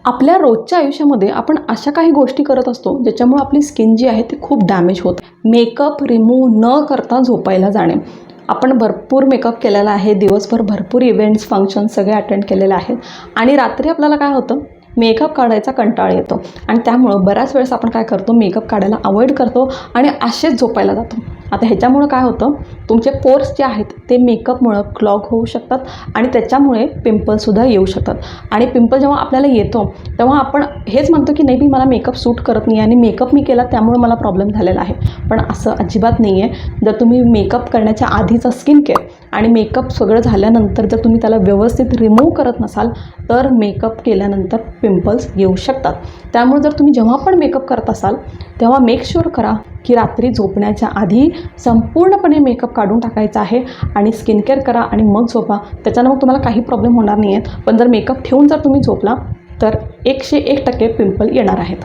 आपल्या रोजच्या आयुष्यामध्ये आपण अशा काही गोष्टी करत असतो ज्याच्यामुळे आपली स्किन जी आहे ती खूप डॅमेज होते. मेकअप रिमूव्ह न करता झोपायला जाणे. आपण भरपूर मेकअप केलेला आहे, दिवसभर भरपूर इव्हेंट्स फंक्शन्स सगळे अटेंड केलेले आहेत आणि रात्री आपल्याला काय होतं, मेकअप काढायचा कंटाळा येतो आणि त्यामुळं बऱ्याच वेळेस आपण काय करतो, मेकअप काढायला अवॉइड करतो आणि असेच झोपायला जातो. आता ह्याच्यामुळं काय होतं, तुमचे पोर्स जे आहेत ते मेकअपमुळं क्लॉग होऊ शकतात आणि त्याच्यामुळे पिंपल्ससुद्धा येऊ शकतात. आणि पिंपल जेव्हा आपल्याला येतो तेव्हा आपण हेच म्हणतो की नाही, मला मेकअप सूट करत नाही आणि मेकअप मी केला त्यामुळे मला प्रॉब्लेम झालेला आहे. पण असं अजिबात नाही आहे. जर तुम्ही मेकअप करण्याच्या आधीचा स्किन केअर आणि मेकअप सगळं झाल्यानंतर जर तुम्ही त्याला व्यवस्थित रिमूव्ह करत नसाल तर मेकअप केल्यानंतर पिंपल्स येऊ शकतात. त्यामुळे जर तुम्ही जेव्हा पण मेकअप करत असाल तेव्हा मेक शुअर करा की रात्री झोपण्याच्या आधी संपूर्णपणे मेकअप काढून टाकायचा आहे आणि स्किन केअर करा आणि मग झोपा. त्याच्यानं मग तुम्हाला काही प्रॉब्लेम होणार नाही आहेत. पण जर मेकअप ठेवून जर तुम्ही झोपला तर 101% पिंपल येणार आहेत.